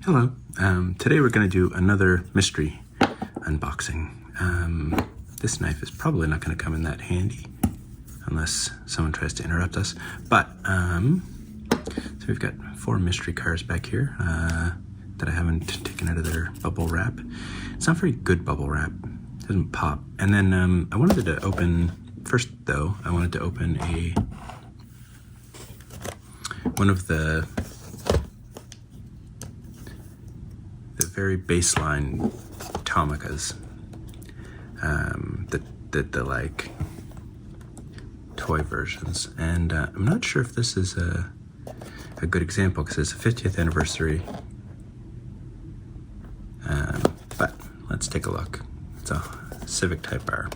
Hello. Today we're going to do another mystery unboxing. This knife is probably not going to come in that handy unless someone tries to interrupt us. But, so we've got 4 mystery cars back here that I haven't taken out of their bubble wrap. It's not very good bubble wrap. It doesn't pop. And then I wanted to open, first though, I wanted to open one of the very baseline Tomicas, the like toy versions, and I'm not sure if this is a good example because it's a 50th anniversary, but let's take a look. It's a Civic Type R,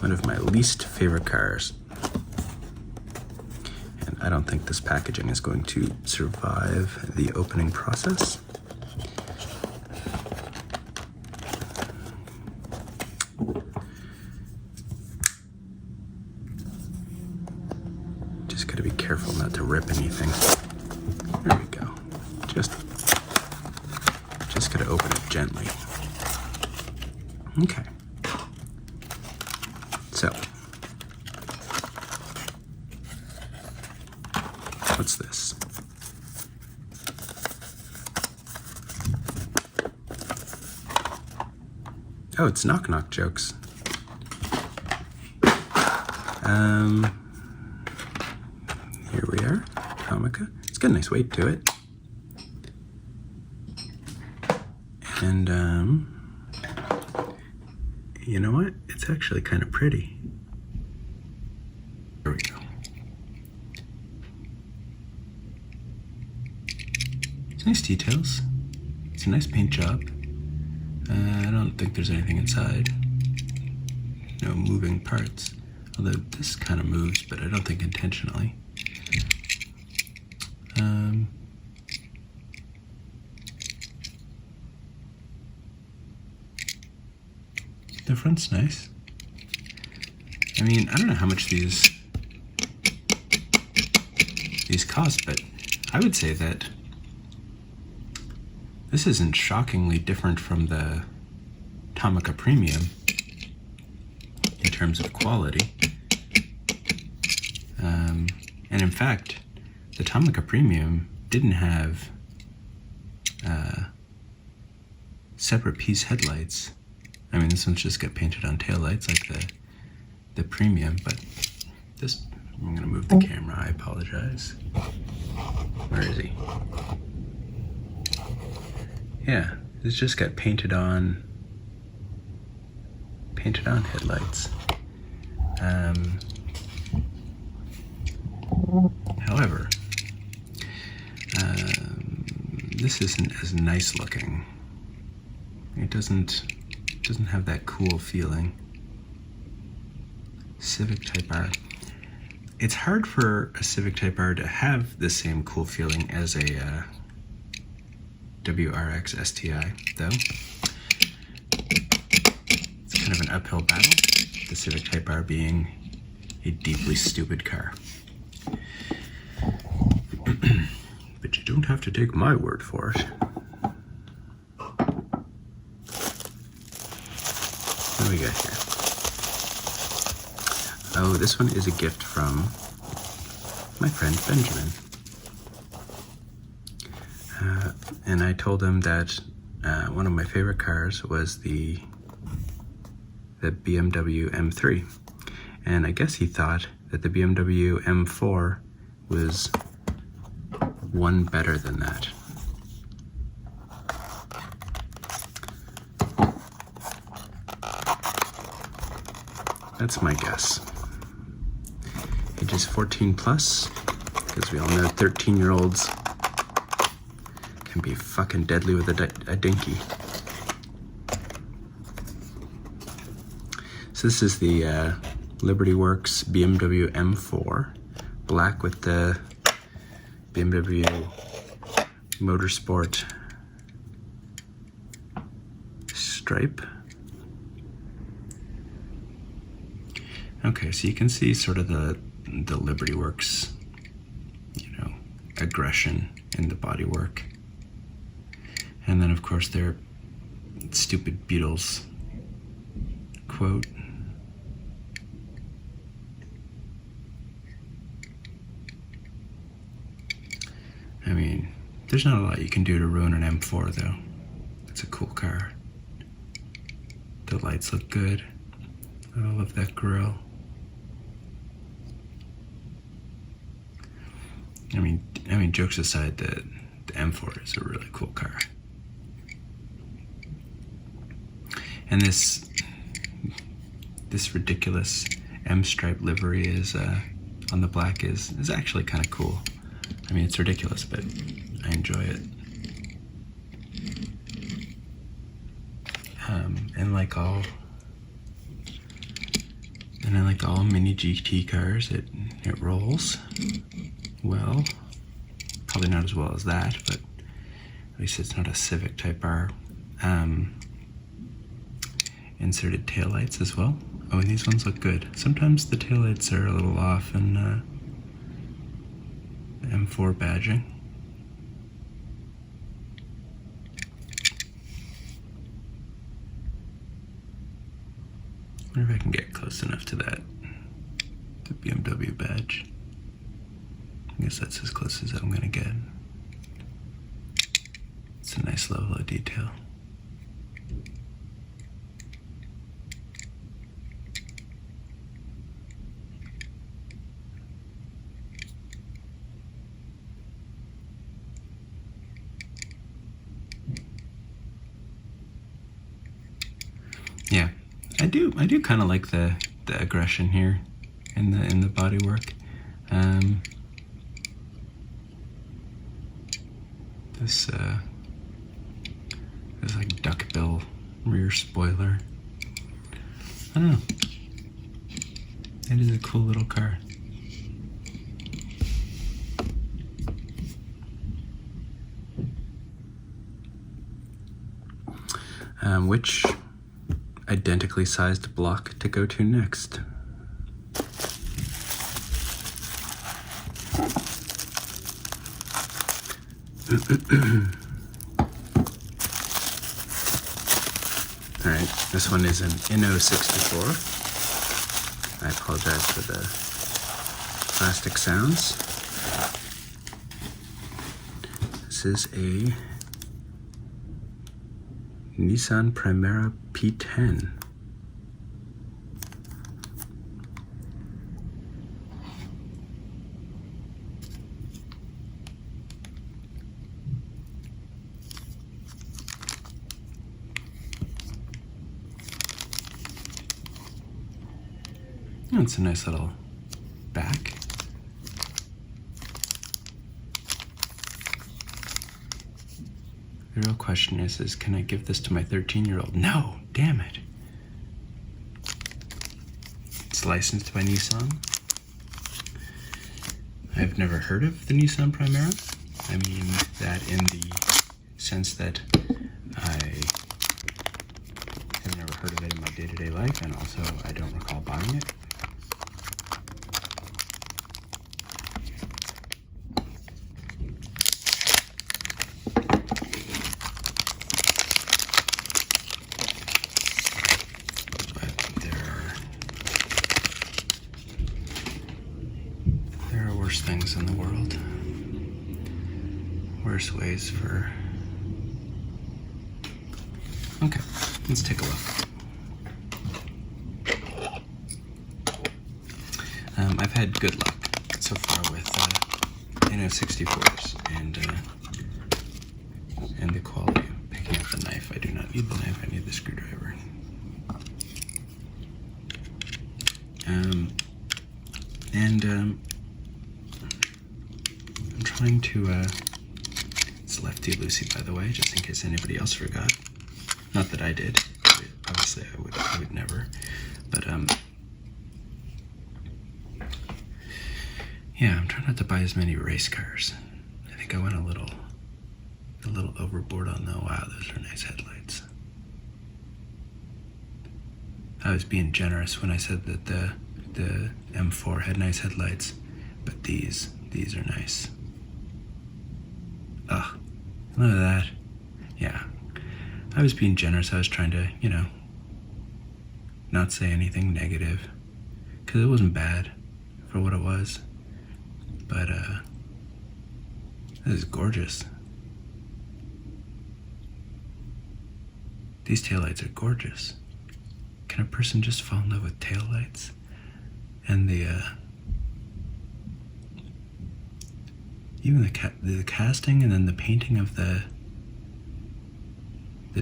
one of my least favorite cars, and I don't think this packaging is going to survive the opening process. Just gotta be careful not to rip anything. There we go. Just gotta open it gently. Okay. So, what's this? Oh, it's knock knock jokes. Here we are, Tomica. It's got a nice weight to it. And, you know what? It's actually kind of pretty. There we go. It's nice details. It's a nice paint job. I don't think there's anything inside. No moving parts. Although this kind of moves, but I don't think intentionally. The front's nice. I mean, I don't know how much these cost, but I would say that this isn't shockingly different from the Tomica Premium in terms of quality. And in fact, the Tomica Premium didn't have separate piece headlights. I mean, this one's just got painted on taillights like the Premium, but this, I'm gonna move the camera, I apologize. Where is he? Yeah, it's just got painted on headlights. However, this isn't as nice looking. It doesn't have that cool feeling. Civic Type R. It's hard for a Civic Type R to have the same cool feeling as a WRX STI, though. It's kind of an uphill battle, the Civic Type R being a deeply stupid car. But you don't have to take my word for it. What do we got here? Oh, this one is a gift from my friend Benjamin. And I told him that one of my favorite cars was the BMW M3. And I guess he thought that the BMW M4 was one better than that. That's my guess. Ages 14 plus, because we all know 13-year-olds can be fucking deadly with a dinky. So this is the Liberty Works BMW M4, black with the BMW Motorsport stripe. Okay, so you can see sort of the Liberty Works, aggression in the bodywork. And then of course their stupid Beatles quote. I mean, there's not a lot you can do to ruin an M4 though. It's a cool car. The lights look good. I love that grille. I mean, jokes aside, the M4 is a really cool car. And this ridiculous M-stripe livery is on the black is actually kind of cool. I mean, it's ridiculous, but I enjoy it. And like all mini GT cars, it rolls well. Probably not as well as that, but at least it's not a Civic Type R. Inserted taillights as well. Oh, and these ones look good. Sometimes the taillights are a little off in M4 badging. I wonder if I can get close enough to that, the BMW badge. I guess that's as close as I'm gonna get. It's a nice level of detail. Yeah, I do kind of like the aggression here in the bodywork. This like duckbill rear spoiler. I don't know. It is a cool little car. Which identically sized block to go to next? Alright, this one is an Inno64. I apologize for the plastic sounds. This is a Nissan Primera P10. Oh, it's a nice little back. The real question is can I give this to my 13-year-old? No, damn it. It's licensed by Nissan. I've never heard of the Nissan Primera. I mean that in the sense that I have never heard of it in my day-to-day life, and also I don't recall buying it. Things in the world, worse ways for. Okay, let's take a look. I've had good luck so far with Inno64s and the quality of picking up the knife. I do not need the knife, I need the screwdriver. I'm trying to, it's lefty loosey, by the way, just in case anybody else forgot. Not that I did. Obviously, I would never. But, yeah, I'm trying not to buy as many race cars. I think I went a little overboard on the, wow, those are nice headlights. I was being generous when I said that the M4 had nice headlights, but these are nice. Ugh, look at that. Yeah, I was being generous. I was trying to, you know, not say anything negative, because it wasn't bad for what it was. But this is gorgeous. These taillights are gorgeous. Can a person just fall in love with taillights? And the even the casting and then the painting of the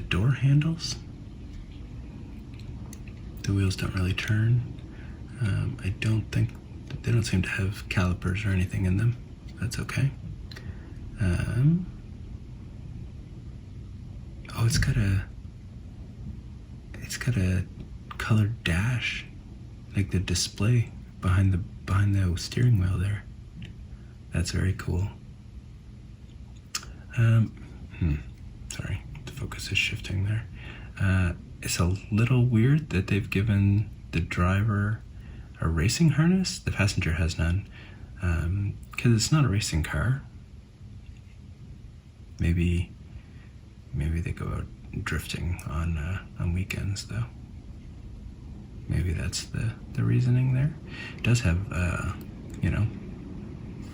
door handles. The wheels don't really turn. I don't think they don't seem to have calipers or anything in them. That's okay. Oh, it's got a colored dash, like the display behind the steering wheel there. That's very cool. Sorry, the focus is shifting there. It's a little weird that they've given the driver a racing harness. The passenger has none, because it's not a racing car. Maybe they go out drifting on weekends though. Maybe that's the reasoning there. It does have you know,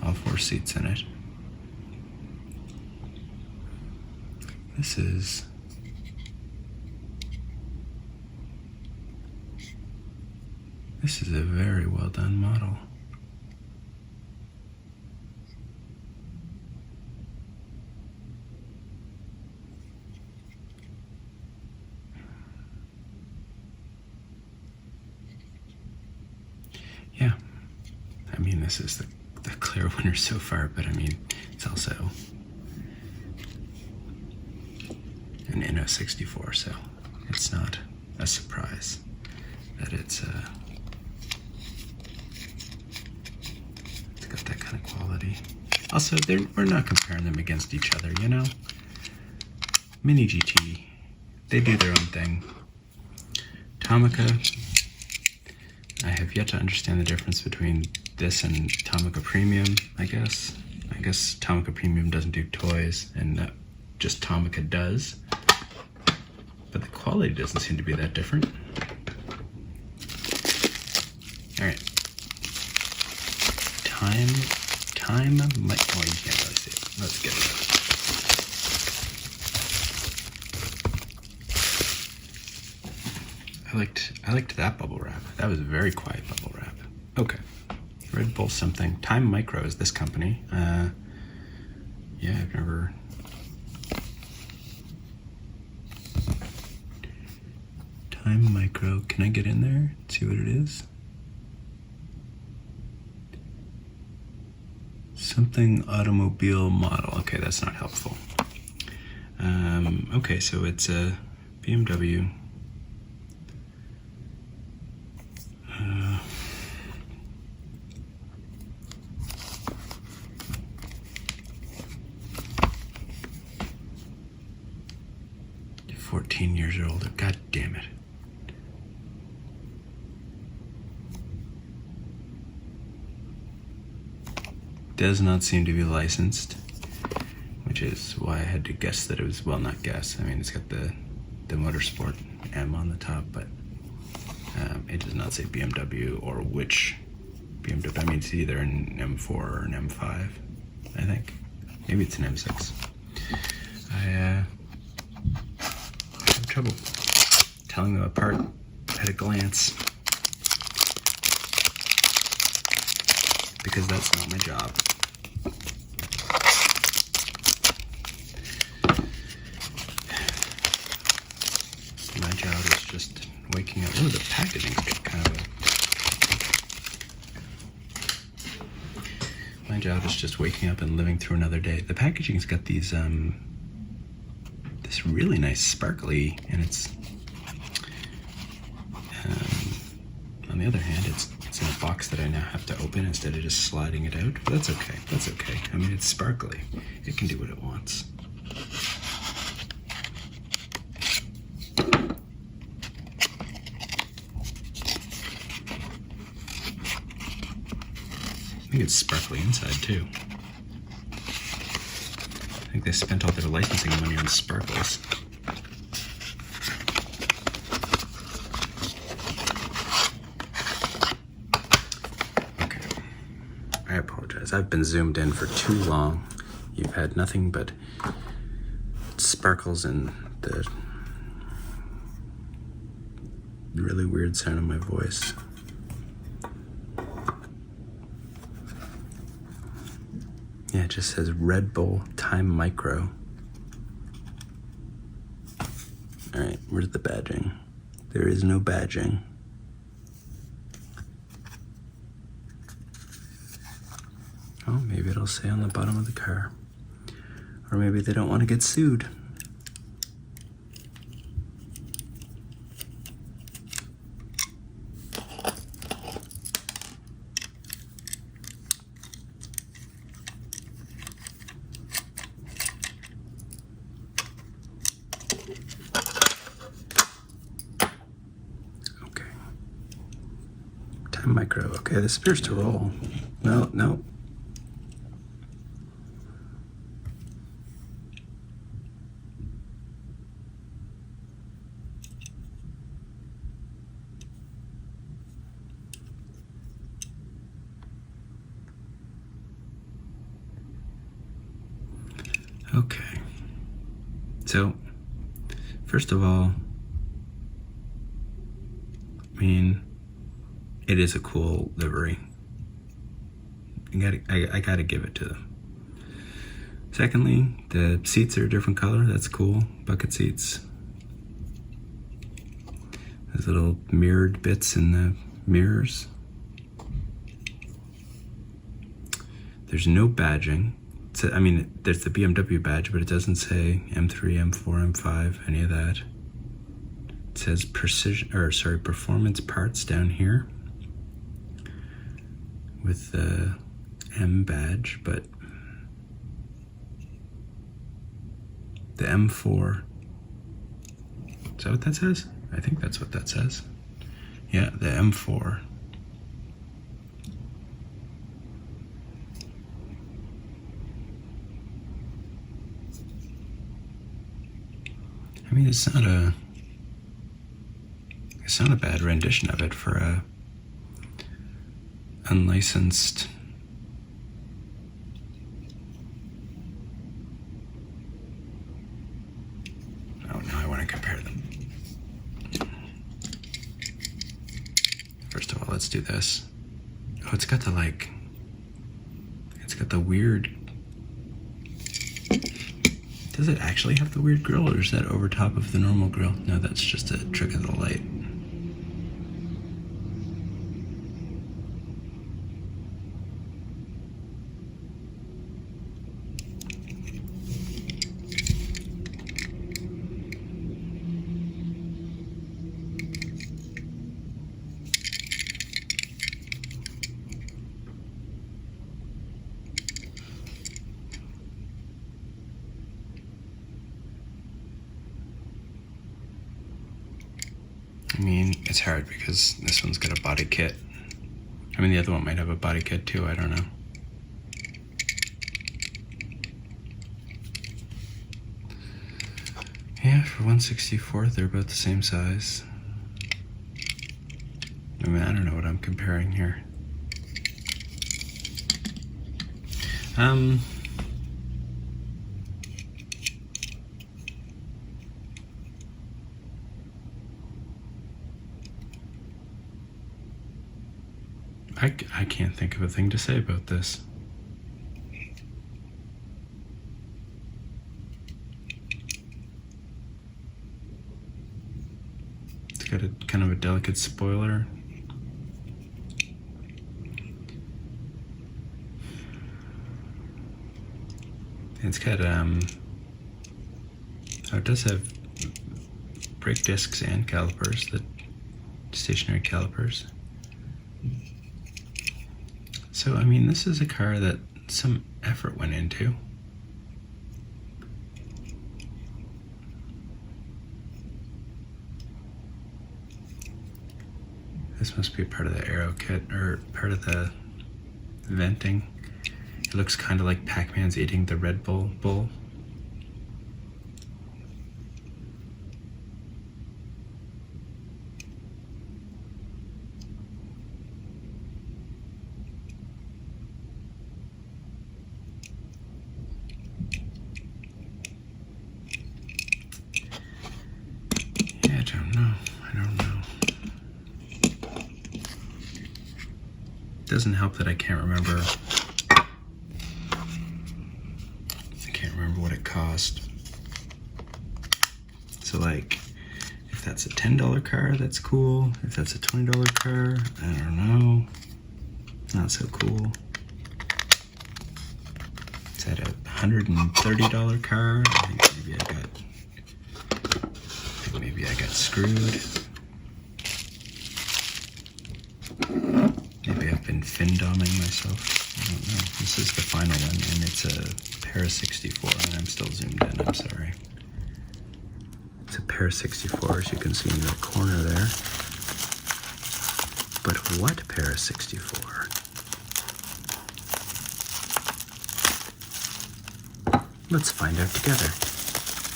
all 4 seats in it. This is a very well done model. Yeah, I mean, this is the clear winner so far, but I mean, it's also an Inno64, so it's not a surprise that it's got that kind of quality. Also, we're not comparing them against each other, you know? Mini GT, they do their own thing. Tomica, I have yet to understand the difference between this and Tomica Premium, I guess. I guess Tomica Premium doesn't do toys, and just Tomica does. But the quality doesn't seem to be that different. Alright. Time, oh, you can't really see it. Let's get it out. I liked that bubble wrap. That was a very quiet bubble wrap. Okay. Red Bull something. Time Micro is this company. Yeah, I've never... Time Micro. Can I get in there? See what it is? Something automobile model. Okay, that's not helpful. Okay, so it's a BMW. 14 years or older. God damn it. Does not seem to be licensed, which is why I had to guess that it was, well, not guess. I mean, it's got the Motorsport M on the top, but it does not say BMW or which BMW. I mean, it's either an M4 or an M5, I think. Maybe it's an M6. I have trouble telling them apart at a glance, because that's not my job. My job is just waking up. Oh, the packaging's got kind of a... My job is just waking up and living through another day. The packaging's got these, this really nice sparkly, and it's, on the other hand, it's in a box that I now have to open instead of just sliding it out. But that's okay. That's okay. I mean, it's sparkly. It can do what it wants. I think it's sparkly inside too. I think they spent all their licensing money on sparkles. apologize. I've been zoomed in for too long. You've had nothing but sparkles and the really weird sound of my voice. Yeah, it just says Red Bull Time Micro. All right, where's the badging? There is no badging. Oh, maybe it'll say on the bottom of the car. Or maybe they don't want to get sued. Okay. Time Micro. Okay, this appears to roll. No. Okay, so first of all, I mean, it is a cool livery. I gotta give it to them. Secondly, the seats are a different color. That's cool. Bucket seats. There's little mirrored bits in the mirrors. There's no badging. I mean, there's the BMW badge, but it doesn't say M3, M4, M5, any of that. It says performance parts down here with the M badge, but the M4, is that what that says? I think that's what that says. Yeah, the M4. I mean, it's not a bad rendition of it for a unlicensed oh, now I want to compare them. First of all, let's do this. Oh, it's got the weird. Does it actually have the weird grill, or is that over top of the normal grill? No, that's just a trick of the light. I mean, it's hard because this one's got a body kit. I mean, the other one might have a body kit too, I don't know. Yeah, for 1/64, they're about the same size. I mean, I don't know what I'm comparing here. I can't think of a thing to say about this. It's got a kind of a delicate spoiler. It's got oh, it does have brake discs and calipers, the stationary calipers. So, I mean, this is a car that some effort went into. This must be part of the aero kit, or part of the venting. It looks kind of like Pac-Man's eating the Red Bull bowl. don't know. Doesn't help that I can't remember. What it cost. So like, if that's a $10 car, that's cool. If that's a $20 car, I don't know. Not so cool. Is that a $130 car? I think maybe I got screwed. Maybe I've been fin-doming myself. I don't know. This is the final one, and it's a Para64, and I'm still zoomed in, I'm sorry. It's a Para64, as you can see in the corner there. But what Para64? Let's find out together,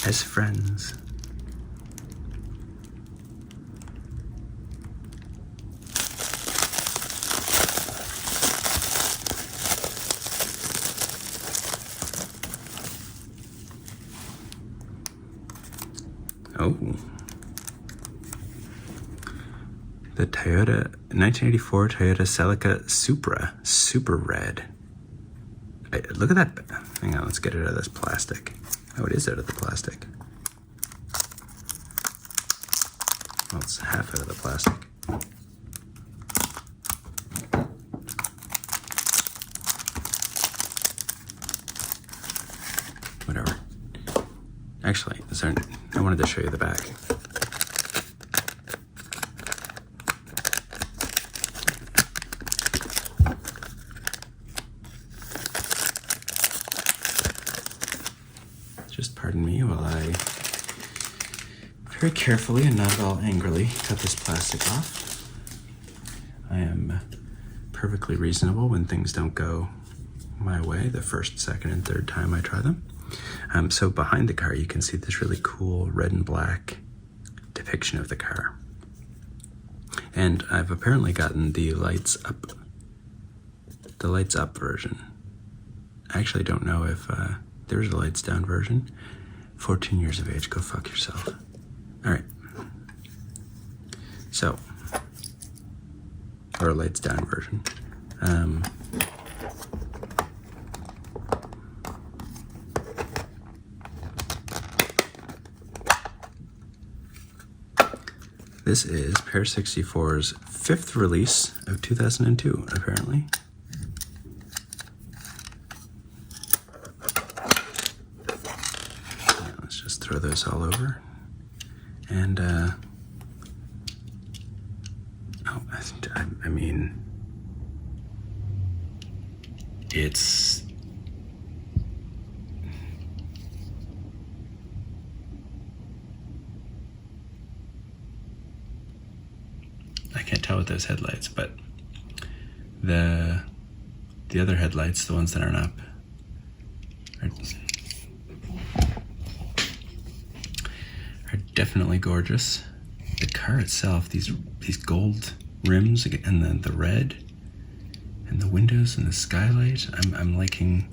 as friends. Oh, the Toyota 1984 Toyota Celica Supra, super red. Look at that. Hang on, let's get it out of this plastic. Oh, it is out of the plastic. Well, it's half out of the plastic. Whatever. Actually, I wanted to show you the back. Just pardon me while I very carefully and not at all angrily cut this plastic off. I am perfectly reasonable when things don't go my way the first, second, and third time I try them. So behind the car, you can see this really cool red and black depiction of the car. And I've apparently gotten the lights up version. I actually don't know if there's a lights down version. 14 years of age, go fuck yourself. All right. So, or a lights down version. This is Para64's 5th release of 2002, apparently. Yeah, let's just throw those all over. And, I mean, it's... I can't tell with those headlights, but the other headlights, the ones that aren't up, are definitely gorgeous. The car itself, these gold rims and then the red and the windows and the skylight, I'm liking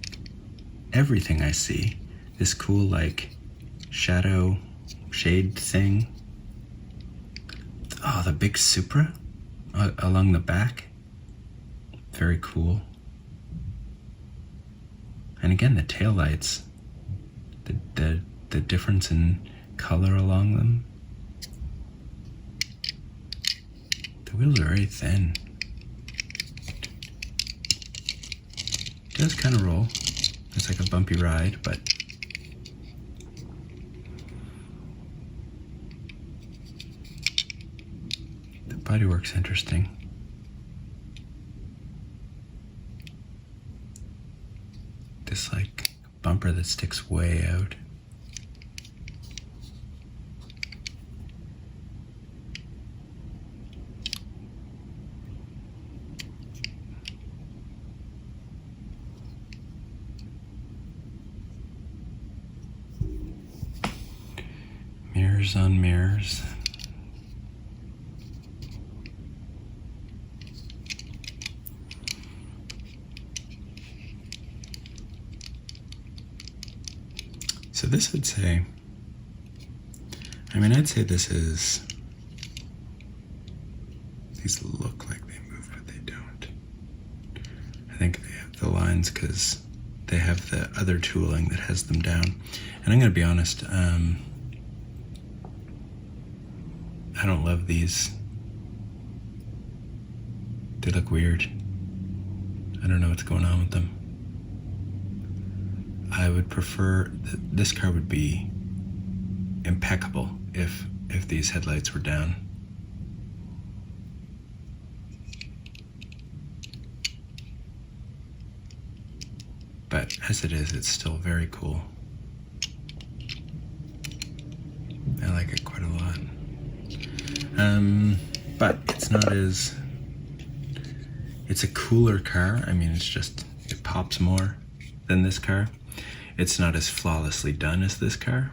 everything I see. This cool like shadow shade thing. Oh, the big Supra along the back. Very cool. And again, the taillights, the difference in color along them. The wheels are very thin. It does kind of roll. It's like a bumpy ride, but the bodywork's interesting. This like bumper that sticks way out. Mirrors on mirrors. So this would say, I'd say this is These look like they move, but they don't. I think they have the lines because they have the other tooling that has them down. And I'm gonna be honest, I don't love these. They look weird. I don't know what's going on with them. I would prefer, this car would be impeccable if these headlights were down. But as it is, it's still very cool. I like it quite a lot. But it's not as, it's a cooler car. I mean, it pops more than this car. It's not as flawlessly done as this car.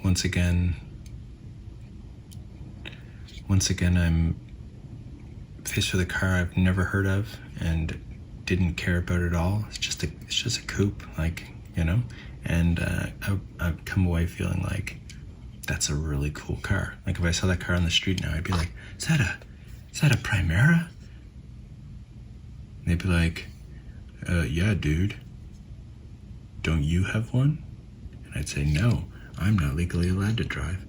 Once again, I'm faced with a car I've never heard of and didn't care about at all. It's just a coupe, like, you know. And I've come away feeling like that's a really cool car. Like if I saw that car on the street now, I'd be like, is that a Primera? And they'd be like, yeah, dude. Don't you have one? And I'd say, no, I'm not legally allowed to drive.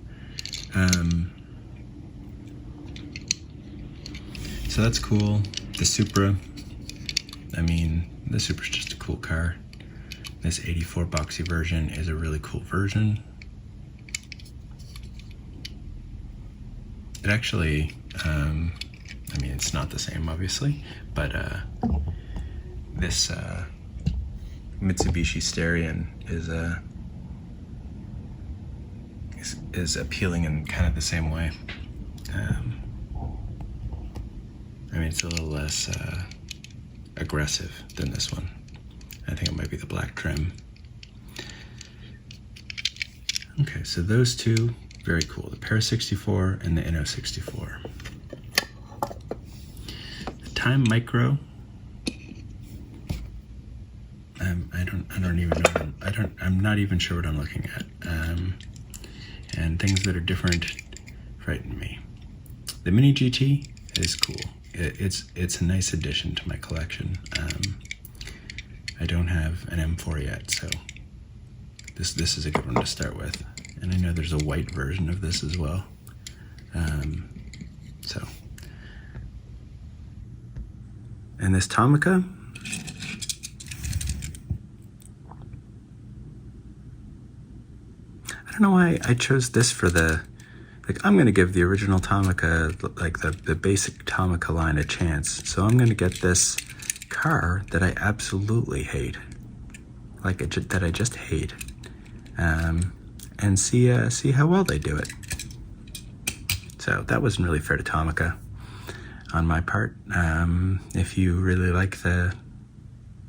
So that's cool. The Supra, I mean, the Supra's just a cool car. This 84 boxy version is a really cool version. It actually, I mean, it's not the same, obviously, but this Mitsubishi Starion is appealing in kind of the same way. I mean, it's a little less aggressive than this one. I think it might be the black trim. Okay, so those two, very cool. The Para64 and the Inno64. The Time Micro. I'm not even sure what I'm looking at. And things that are different frighten me. The Mini GT is cool. It's a nice addition to my collection. I don't have an M4 yet, so this is a good one to start with. And I know there's a white version of this as well. And this Tomica, I don't know why I chose this for the, like, I'm gonna give the original Tomica, like the basic Tomica line, a chance. So I'm gonna get this car that I absolutely hate, that I just hate, and see how well they do it. So that wasn't really fair to Tomica on my part. If you really like the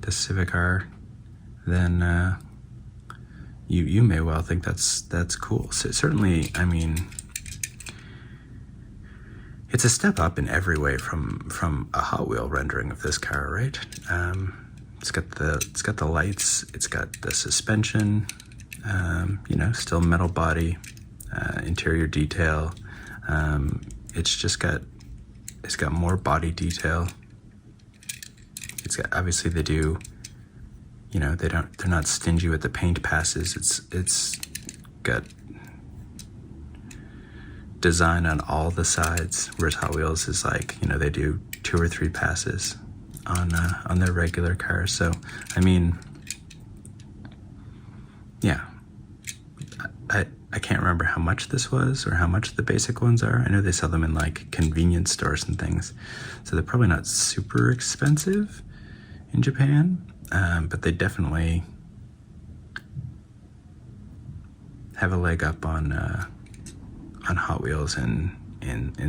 Civic R, then you may well think that's cool. So certainly, I mean, it's a step up in every way from a Hot Wheel rendering of this car, right? It's got the lights, it's got the suspension, you know, still metal body, interior detail. It's got more body detail. It's got, obviously they do, you know, they're not stingy with the paint passes. It's got design on all the sides, whereas Hot Wheels is like, you know, they do 2 or 3 passes on their regular cars. So I mean, yeah, I can't remember how much this was or how much the basic ones are. I know they sell them in like convenience stores and things, so they're probably not super expensive in Japan, but they definitely have a leg up on Hot Wheels in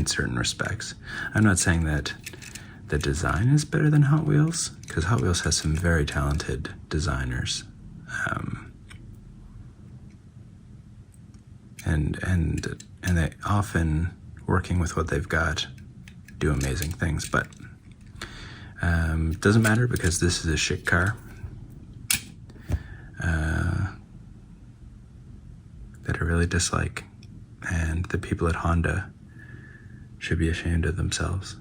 certain respects. I'm not saying that the design is better than Hot Wheels, because Hot Wheels has some very talented designers, and they often, working with what they've got, do amazing things. But doesn't matter, because this is a shit car. that I really dislike, and the people at Honda should be ashamed of themselves.